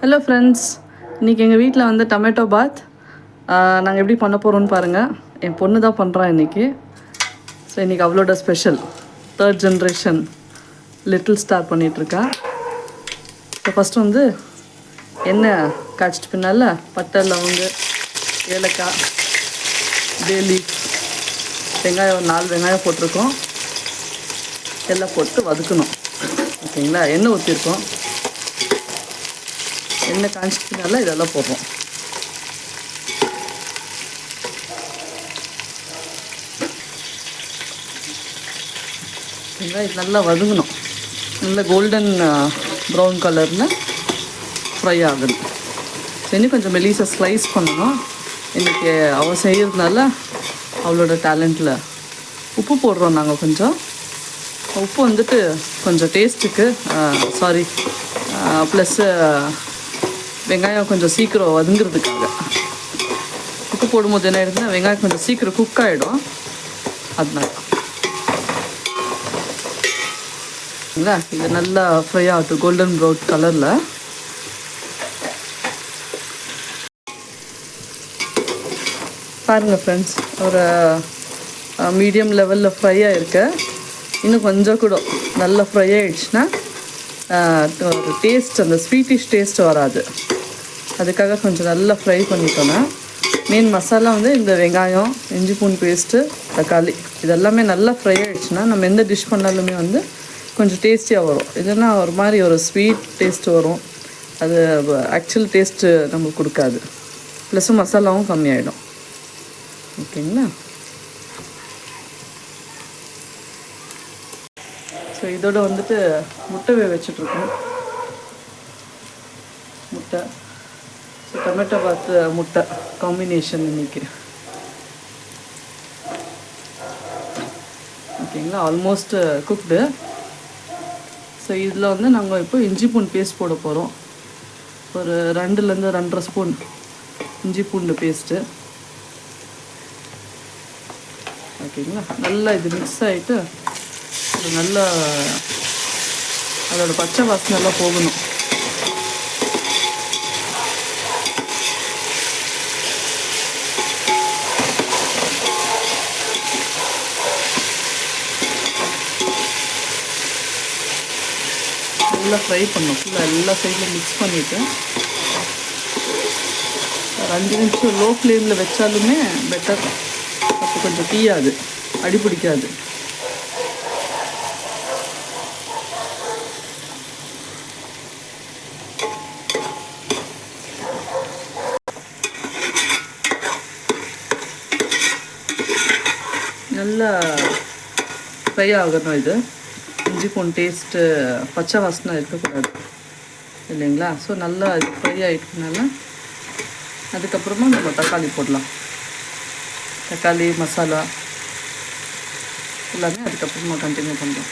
Hello friends, இன்றைக்கி எங்கள் வீட்டில் வந்து டொமேட்டோ பாத் நாங்கள் எப்படி பண்ண போகிறோன்னு பாருங்கள். என் பொண்ணு தான் பண்ணுறான் இன்றைக்கி. ஸோ இன்றைக்கி அவளோட special 3rd generation little star பண்ணிகிட்ருக்கா. ஸோ ஃபஸ்ட்டு வந்து எண்ணெய் காய்ச்சிட்டு பின்னால் பட்டை, லவங்கு, ஏலக்காய், டேலி, வெங்காயம் ஒரு 4 வெங்காயம் போட்டிருக்கோம். எல்லாம் போட்டு வதக்கணும். ஓகேங்களா? எண்ணெய் ஊற்றிருக்கோம். எண்ணெய் காய்ச்சினால இதெல்லாம் போடுறோம். இது நல்லா வதங்கணும். நல்லா கோல்டன் ப்ரௌன் கலரில் ஃப்ரை ஆகுது. இன்னும் கொஞ்சம் மெலிசாக ஸ்லைஸ் பண்ணணும். இன்றைக்கி அவள் செய்கிறதுனால அவளோட டேலண்ட்டில் உப்பு போடுறோம். நாங்கள் கொஞ்சம் உப்பு வந்துட்டு கொஞ்சம் டேஸ்ட்டுக்கு ப்ளஸ்ஸு வெங்காயம் கொஞ்சம் சீக்கிரம் வதங்கிறதுக்காக. உப்பு போடும்போது என்ன ஆகிடுதுன்னா வெங்காயம் கொஞ்சம் சீக்கிரம் குக் ஆகிடும். அதனால இல்லை, இது நல்லா ஃப்ரை ஆகட்டும் கோல்டன் ப்ரௌன் கலரில். பாருங்கள் ஃப்ரெண்ட்ஸ், ஒரு மீடியம் லெவலில் ஃப்ரை ஆகிருக்கு. இன்னும் கொஞ்சம் கூட நல்லா ஃப்ரை ஆகிடுச்சுன்னா ஒரு டேஸ்ட், அந்த ஸ்வீட்டிஷ் டேஸ்ட் வராது. அதுக்காக கொஞ்சம் நல்லா ஃப்ரை பண்ணிட்டோன்னா மெயின் மசாலா வந்து இந்த வெங்காயம், இஞ்சி பூண்டு பேஸ்ட்டு, தக்காளி இதெல்லாமே நல்லா ஃப்ரை ஆகிடுச்சுன்னா நம்ம எந்த டிஷ் பண்ணாலுமே வந்து கொஞ்சம் டேஸ்டியாக வரும். இல்லைன்னா ஒரு மாதிரி ஒரு ஸ்வீட் டேஸ்ட்டு வரும். அது ஆக்சுவல் டேஸ்ட்டு நமக்கு கொடுக்காது. ப்ளஸ்ஸும் மசாலாவும் கம்மியாயிடும். ஓகேங்களா? ஸோ இதோட வந்துட்டு முட்டை வச்சிட்ருக்கோம். முட்டை, ஸோ டொமேட்டோ பாத்து முட்டை காம்பினேஷன் இன்றைக்கி. ஓகேங்களா? Almost cooked. ஸோ இதில் வந்து நாங்கள் இப்போ இஞ்சி பூண்டு பேஸ்ட் போட போகிறோம். ஒரு 2லேருந்து 2.5 ஸ்பூன் இஞ்சி பூண்டு பேஸ்ட்டு. ஓகேங்களா? நல்லா இது மிக்ஸ் ஆகிட்டு நல்லா அதோடய பச்சை வாசனை எல்லாம் போகணும். நல்லா ஃப்ரை பண்ணணும். ஃபுல்லாக எல்லா சைடில் மிக்ஸ் பண்ணிவிட்டு ஒரு 5 நிமிஷம் லோ ஃப்ளேமில் வச்சாலுமே பெட்டர். அப்போ கொஞ்சம் தீயாது, அடி பிடிக்காது. நல்லா ஃப்ரை ஆகணும். இது இஞ்சி பூண்டு டேஸ்ட்டு பச்சை வாசனை இருக்கக்கூடாது இல்லைங்களா? ஸோ நல்லா இது ஃப்ரை ஆகிட்டுனால அதுக்கப்புறமா நம்ம தக்காளி போடலாம். தக்காளி மசாலா எல்லாமே அதுக்கப்புறமா கண்டினியூ பண்ணுறோம்.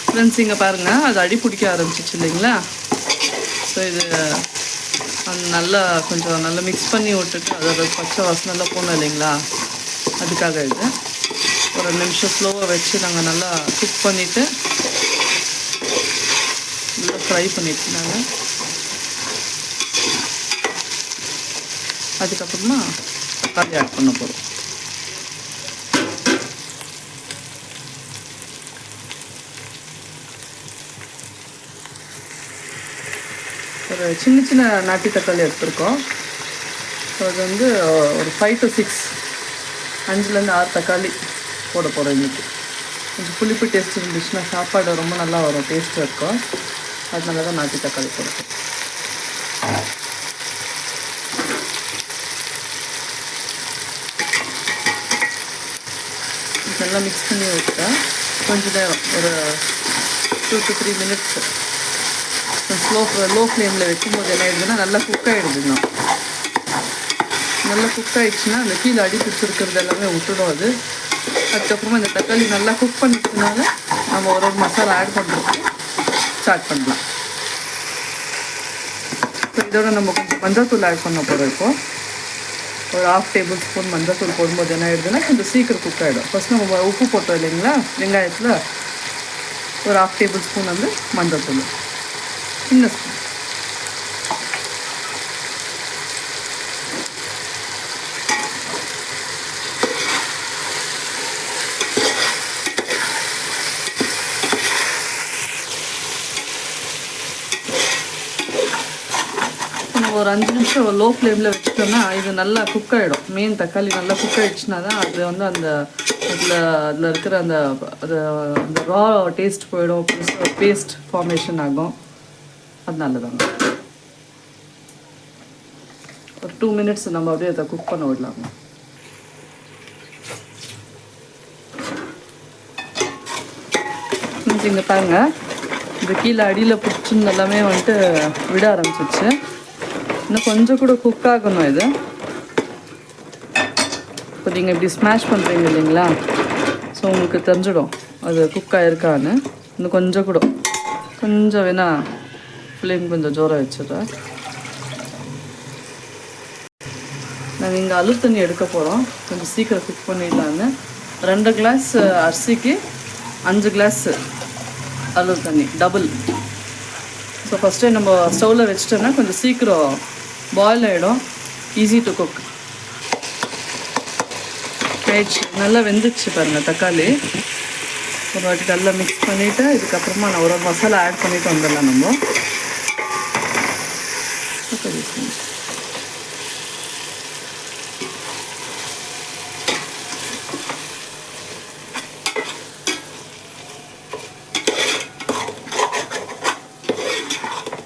ஃப்ரெண்ட்ஸ், இங்கே பாருங்கள், அது அடி பிடிக்க ஆரம்பிச்சிச்சு இல்லைங்களா? ஸோ இது நல்லா கொஞ்சம் நல்லா மிக்ஸ் பண்ணி விட்டுட்டு அதோட பச்சை வாசனைலாம் போகணும் இல்லைங்களா? அதுக்காக இது ஒரு 2 நிமிஷம் ஸ்லோவாக வச்சு நாங்கள் நல்லா குக் பண்ணிவிட்டு நல்லா ஃப்ரை பண்ணிவிட்டு நாங்கள் அதுக்கப்புறமா தக்காளி ஆட் பண்ண போகிறோம். ஒரு சின்ன சின்ன நாட்டு தக்காளி எடுத்துருக்கோம். ஸோ அது வந்து ஒரு 5 to 6, 5லேருந்து 6 தக்காளி போட போகிறோம் இன்றைக்கி. கொஞ்சம் புளிப்பு டேஸ்ட் இருந்துச்சுன்னா சாப்பாடு ரொம்ப நல்லா வரும், டேஸ்ட்டாக இருக்கும். அதனால தான் நாட்டு தக்காளி போடுறோம். இதெல்லாம் மிக்ஸ் பண்ணி வச்சுட்டா கொஞ்சம் நேரம் ஒரு 2 to 3 minutes லோ ஃப்ளேமில் வைக்கும்போது என்ன ஆகிடுதுன்னா நல்லா குக் ஆகிடுதுங்க. நல்லா குக் ஆகிடுச்சுன்னா அந்த கீழே அடி பிடிச்சிருக்கிறது எல்லாமே விட்டுடும் அது. அதுக்கப்புறமா இந்த தக்காளி நல்லா குக் பண்ணிட்டதுனால நம்ம ஒரு மசாலா ஆட் பண்ணுறதுக்கு ஸ்டார்ட் பண்ணலாம். ஸோ இதோட நம்ம கொஞ்சம் மஞ்சள் தூள் ஆட் பண்ண போகிறோம். இப்போது ஒரு 1/2 டேபிள் ஸ்பூன் மஞ்சள் போடும்போது என்ன ஆகிடுதுன்னா கொஞ்சம் சீக்கிரம் குக் ஆகிடும். ஃபஸ்ட் நம்ம உப்பு போட்டோம் இல்லைங்களா வெங்காயத்தில், ஒரு 1/2 டேபிள் ஸ்பூன் வந்து மஞ்சள் தூள், சின்ன ஸ்பூன். ஒரு 5 நிமிஷம் லோ ஃப்ளேமில் வச்சுட்டோம்னா இது நல்லா குக் ஆகிடும். மெயின் தக்காளி நல்லா குக் ஆகிடுச்சுனா தான் அது வந்து அந்த அதில் இருக்கிற அந்த அந்த ரா டேஸ்ட் போயிடும், பேஸ்ட் ஃபார்மேஷன் ஆகும். அதனால தாங்க ஒரு 2 மினிட்ஸ் நம்ம அப்படியே அதை குக் பண்ண விடலாங்க. இங்கே பாருங்க, இந்த கீழே அடியில் பிடிச்சின்னு எல்லாமே வந்துட்டு விட ஆரம்பிச்சிச்சு. இன்னும் கொஞ்சம் கூட குக் ஆகணும் இது. இப்போ நீங்கள் இப்படி ஸ்மாஷ் பண்ணுறீங்க இல்லைங்களா, ஸோ உங்களுக்கு தெரிஞ்சிடும் அது குக் ஆகிருக்கான்னு. இன்னும் கொஞ்சம் கூட கொஞ்சம் வேணால் ஃப்ளேம் கொஞ்சம் ஜோராக வச்சிடுறேன். நாங்கள் இங்கே அலு தண்ணி எடுக்க போகிறோம், கொஞ்சம் சீக்கிரம் குக் பண்ணிடலான்னு. 2 கிளாஸ் அரிசிக்கு 5 கிளாஸ் அலு தண்ணி, டபுள். ஸோ ஃபஸ்ட்டே நம்ம ஸ்டவ்வில் வச்சிட்டோம்னா கொஞ்சம் சீக்கிரம் பாயில் ஆகிடும், ஈஸி டு குக். நல்லா வெந்துச்சு பாருங்கள் தக்காளி. ஒரு வாட்டி நல்லா மிக்ஸ் பண்ணிவிட்டு இதுக்கப்புறமா நான் ஒரு மசாலா ஆட் பண்ணிவிட்டு வந்துடலாம் நம்ம.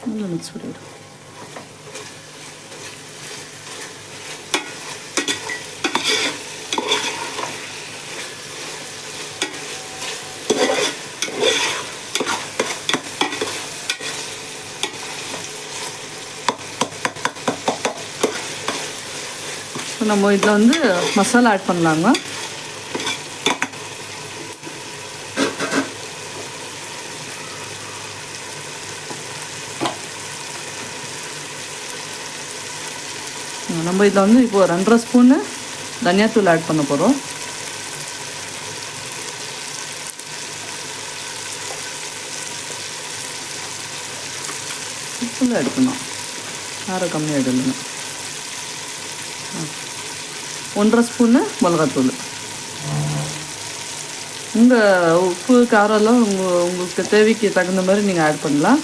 நல்லா மிக்ஸ் பண்ணிவிடும். நம்ம இதில் வந்து மசாலா ஆட் பண்ணலாங்க. நம்ம இதில் வந்து இப்போ 2.5 ஸ்பூனு தனியாத்தூள் ஆட் பண்ண போகிறோம். ஃபுல்லாக எடுக்கணும், காரம் கம்மியாக எடுக்கணும். 1.5 ஸ்பூனு மிளகாத்தூள். உங்கள் உப்பு காரம்லாம் உங்களுக்கு தேவைக்கு தகுந்த மாதிரி நீங்கள் ஆட் பண்ணலாம்.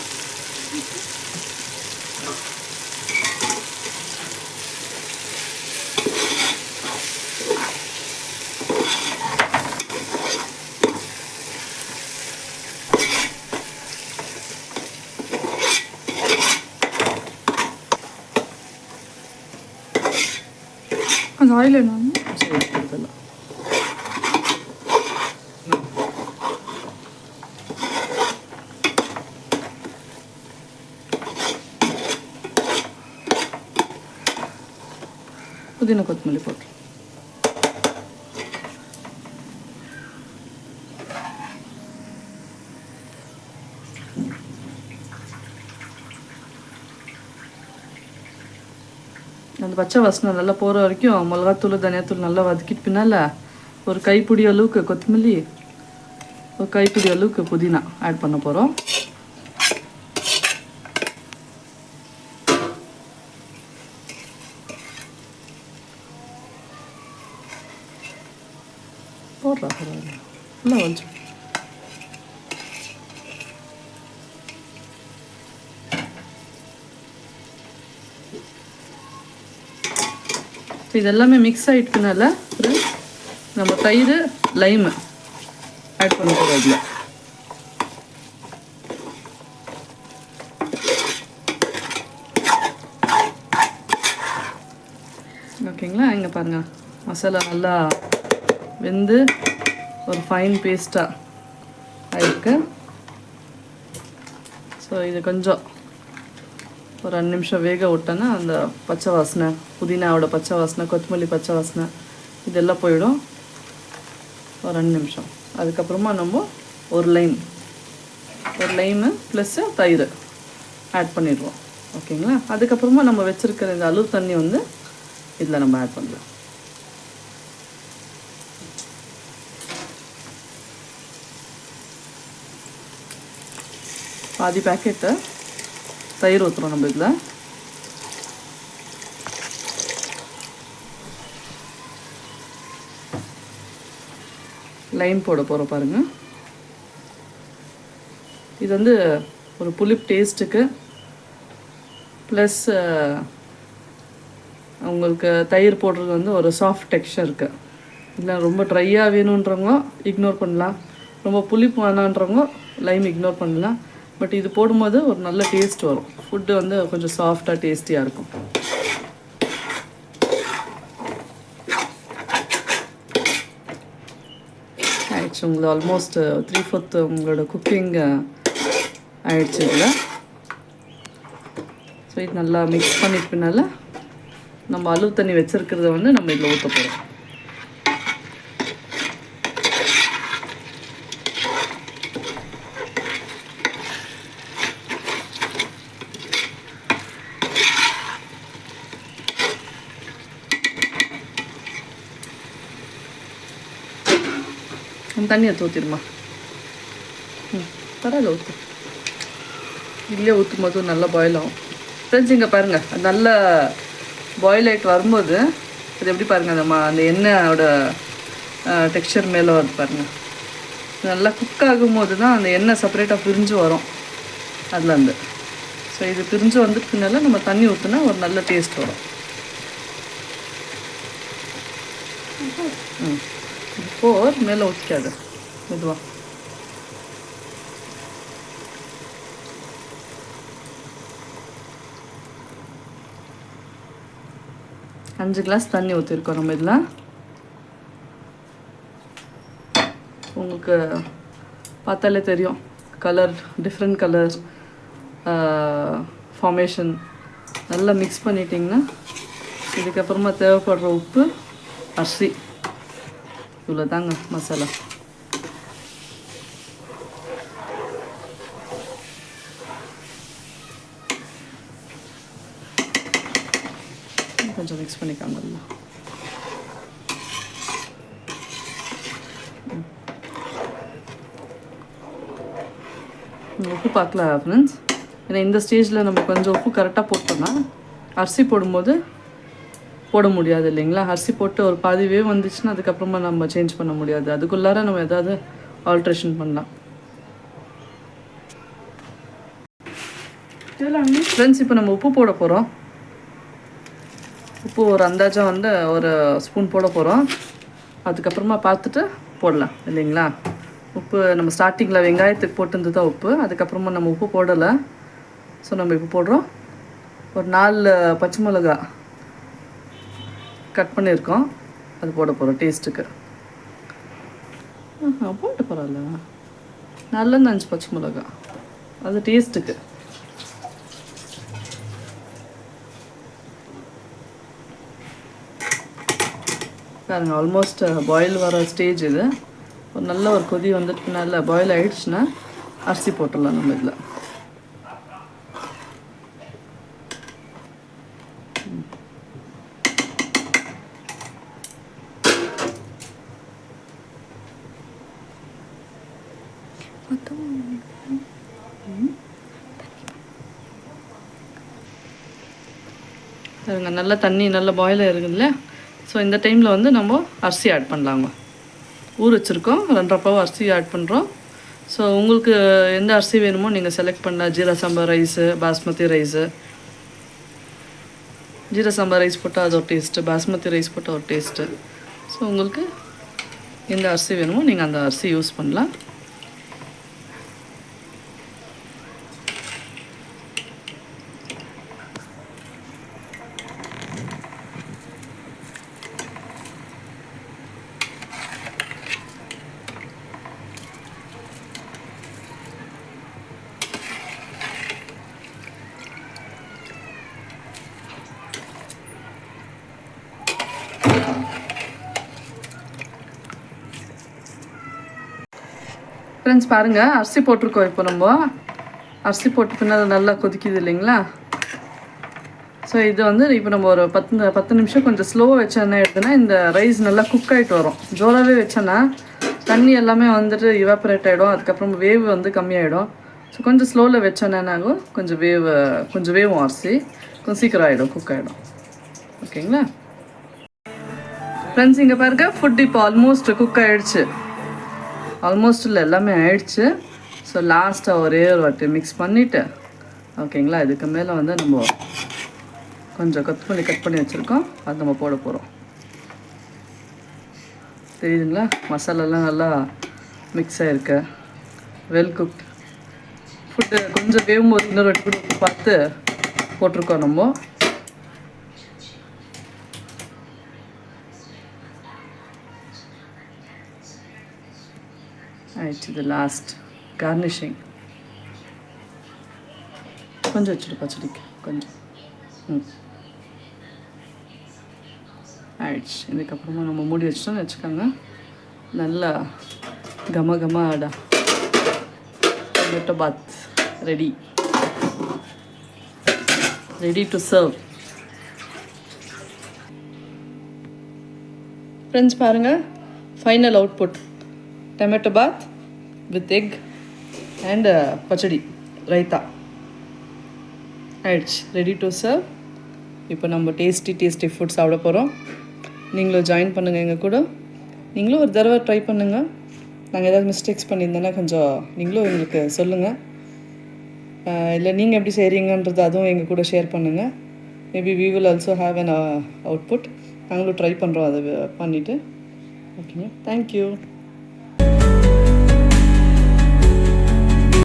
அந்த ஆயில் என்னன்னு சரி கொடுத்துடலாம். புதினா கொத்தமல்லி போட்டு அந்த பச்சை வாசனை நல்லா போகிற வரைக்கும் மிளகாத்தூள் தனியாத்தூள் நல்லா வதக்கிட்டு பின்னால் ஒரு கைப்பிடி அளவுக்கு கொத்தமல்லி, ஒரு கைப்பிடி அளவுக்கு புதினா ஆட் பண்ண போகிறோம். போடுறா நல்லா வச்சு இதெல்லாமே மிக்ஸ் ஆகிட்டுனால நம்ம தயிர் லைம் ஆட் பண்ண போகிறோம் இதில். ஓகேங்களா, இங்கே பாருங்கள் மசாலா நல்லா வெந்து ஒரு ஃபைன் பேஸ்ட்டாக ஆயிருக்கு. ஸோ இது கொஞ்சம் ஒரு 2 நிமிஷம் வேக விட்டோன்னா அந்த பச்சை வாசனை, புதினாவோட பச்சை வாசனை, கொத்தமல்லி பச்சை வாசனை இதெல்லாம் போயிடும். ஒரு 2 நிமிஷம். அதுக்கப்புறமா நம்ம ஒரு லைமு ப்ளஸ்ஸு தயிர் ஆட் பண்ணிடுவோம். ஓகேங்களா, அதுக்கப்புறமா நம்ம வச்சுருக்கிற இந்த அலு தண்ணி வந்து இதில் நம்ம ஆட் பண்ணலாம். பாதி பேக்கெட்டு தயிர் ஊற்றுறோம் நம்ம இதில். லைம் போட போகிறோம் பாருங்கள். இது வந்து ஒரு புளிப்பு டேஸ்ட்டுக்கு ப்ளஸ் உங்களுக்கு தயிர் போடுறது வந்து ஒரு சாஃப்ட் டெக்ஸ்சருக்கு. இல்லை ரொம்ப ட்ரையாக வேணுன்றவங்க இக்னோர் பண்ணலாம், ரொம்ப புளிப்பு வேணான்றவங்க லைம் இக்னோர் பண்ணலாம். பட் இது போடும்போது ஒரு நல்ல டேஸ்ட் வரும். ஃபுட்டு வந்து கொஞ்சம் சாஃப்டாக டேஸ்டியாக இருக்கும். ஆயிடுச்சு உங்களுக்கு ஆல்மோஸ்ட் 3/4 உங்களோட குக்கிங் ஆயிடுச்சு இதில். ஸோ இது நல்லா மிக்ஸ் பண்ணிட்டனால நம்ம அளவு தண்ணி வச்சுருக்கிறத வந்து நம்ம இதில் ஊற்ற போகிறோம். தண்ணி எடுத்து ஊற்றிடுமா? பரவாயில்ல, ஊற்று. இல்லையே ஊற்றும் போது நல்லா பாயில் ஆகும். ஃப்ரெண்ட்ஸ் இங்கே பாருங்கள், அது நல்லா பாயில் ஆகிட்டு வரும்போது அது எப்படி பாருங்கள், அந்த எண்ணெயோட டெக்ஸ்சர் மேலே வருது பாருங்கள். நல்லா குக் ஆகும்போது தான் அந்த எண்ணெய் செப்பரேட்டாக பிரிஞ்சு வரும் அதுலேருந்து. ஸோ இது பிரிஞ்சு வந்துட்டுனால நம்ம தண்ணி ஊற்றினா ஒரு நல்ல டேஸ்ட் வரும். இப்போது மேலே ஊற்றிக்காது, மெதுவாக. அஞ்சு கிளாஸ் தண்ணி ஊற்றிருக்கோம் நம்ம இதில். உங்களுக்கு பார்த்தாலே தெரியும் கலர், டிஃப்ரெண்ட் கலர் ஃபார்மேஷன். நல்லா மிக்ஸ் பண்ணிட்டிங்கன்னா இதுக்கப்புறமா தேவைப்படுற உப்பு, அரிசி, இவ்வளோ தாங்க மசாலா. கொஞ்சம் மிக்ஸ் பண்ணிக்காங்க. உப்பு பார்க்கலாம் ஃப்ரெண்ட்ஸ். ஏன்னா இந்த ஸ்டேஜில் நம்ம கொஞ்சம் உப்பு கரெக்டாக போட்டோம்னா அரிசி போடும்போது போட முடியாது இல்லைங்களா. அரிசி போட்டு ஒரு பாதி வேவ் வந்துச்சுன்னா அதுக்கப்புறமா நம்ம சேஞ்ச் பண்ண முடியாது. அதுக்குள்ளார நம்ம எதாவது ஆல்ட்ரேஷன் பண்ணலாம். ஃப்ரெண்ட்ஸ் இப்போ நம்ம உப்பு போட போகிறோம். உப்பு ஒரு அந்தாஜா வந்து ஒரு ஸ்பூன் போட போகிறோம். அதுக்கப்புறமா பார்த்துட்டு போடலாம் இல்லைங்களா. உப்பு நம்ம ஸ்டார்டிங்கில் வெங்காயத்துக்கு போட்டுருந்து தான் உப்பு, அதுக்கப்புறமா நம்ம உப்பு போடலை. ஸோ நம்ம இப்போ போடுறோம். ஒரு 4 பச்சை மிளகா கட் பண்ணியிருக்கோம், அது போட போகிறோம் டேஸ்ட்டுக்கு. போட்டு பரவாயில்ல, 4-5 பச்சை மிளகா, அது டேஸ்ட்டுக்கு. பாருங்கள், ஆல்மோஸ்ட் பாயில் வர ஸ்டேஜ் இது. ஒரு நல்ல ஒரு கொதி வந்துட்டு நல்லா பாயில் ஆகிடுச்சுன்னா அரிசி போட்டுடலாம் நம்ம இதில். பாருங்க, நல்லா தண்ணி நல்லா பாயில் இருக்குதுல்ல. ஸோ இந்த டைமில் வந்து நம்ம அரிசி ஆட் பண்ணலாங்க. ஊற வச்சுருக்கோம், 2.5 பாவு அரிசி ஆட் பண்ணுறோம். ஸோ உங்களுக்கு எந்த அரிசி வேணுமோ நீங்கள் செலக்ட் பண்ணலாம். Jeera sambar rice, basmati rice. Jeera sambar rice போட்டால் அது ஒரு டேஸ்ட்டு, பாஸ்மதி ரைஸ் போட்டால் ஒரு டேஸ்ட்டு. ஸோ உங்களுக்கு எந்த அரிசி வேணுமோ நீங்கள் அந்த அரிசி யூஸ் பண்ணலாம். ஃப்ரெண்ட்ஸ் பாருங்கள், அரிசி போட்டிருக்கோம். இப்போ நம்ம அரிசி போட்டு பின்னால் நல்லா கொதிக்குது இல்லைங்களா. ஸோ இது வந்து இப்போ நம்ம ஒரு 10 நிமிஷம் கொஞ்சம் ஸ்லோவாக வச்சோன்னா எடுத்துனா இந்த ரைஸ் நல்லா குக் ஆகிட்டு வரும். ஜோராகவே வச்சோன்னா தண்ணி எல்லாமே வந்துட்டு இவாப்ரேட் ஆகிடும், அதுக்கப்புறம் வேவ் வந்து கம்மியாகிடும். ஸோ கொஞ்சம் ஸ்லோவில் வச்சோன்னா என்னாகும், கொஞ்சம் வேவும் அரிசி கொஞ்சம் சீக்கிரம் ஆகிடும், குக் ஆகிடும். ஓகேங்களா ஃப்ரெண்ட்ஸ்? இங்கே பாருங்க, ஃபுட் இப்போ ஆல்மோஸ்ட் குக் ஆகிடுச்சு. ஆல்மோஸ்ட் இல்லை, எல்லாமே ஆயிடுச்சு. ஸோ லாஸ்ட்டாக ஒரே ஒரு வாட்டி மிக்ஸ் பண்ணிவிட்டு, ஓகேங்களா, இதுக்கு மேலே வந்து நம்ம கொஞ்சம் கொத்தமல்லி கட் பண்ணி வச்சுருக்கோம், அது நம்ம போட போகிறோம். தெரியுதுங்களா, மசாலாலாம் நல்லா மிக்ஸ் ஆகிருக்கு, வெல் குக்ட். ஃபுட்டு கொஞ்சம் வேகும்போது இன்னொரு வாட்டி கூட பார்த்து போட்டிருக்கோம் நம்ம. ஆயிடுச்சு. இது லாஸ்ட் கார்னிஷிங். கொஞ்சம் வச்சுட்டு பச்சடிக்கு கொஞ்சம் ஆயிடுச்சு. இதுக்கப்புறமா நம்ம மூடி வச்சிட்டோம்னு வச்சுக்கோங்க, நல்லா கம கம ஆடா tomato bath ready to serve. Friends பாருங்கள், final output tomato bath with egg and pachadi raita ஆயிடுச்சு, ரெடி டு சர்வ். இப்போ நம்ம டேஸ்டி ஃபுட் சாப்பிட போகிறோம். நீங்களும் ஜாயின் பண்ணுங்கள் எங்கள் கூட. நீங்களும் ஒரு தடவை ட்ரை பண்ணுங்கள். நாங்கள் ஏதாவது மிஸ்டேக்ஸ் பண்ணியிருந்தோன்னா கொஞ்சம் நீங்களும் எங்களுக்கு சொல்லுங்கள். இல்லை நீங்கள் எப்படி செய்கிறீங்கன்றது அதுவும் எங்கள் கூட ஷேர் பண்ணுங்கள். Maybe we will also have an output. நாங்களும் ட்ரை பண்ணுறோம் அதை பண்ணிவிட்டு. ஓகேங்க, தேங்க்யூ.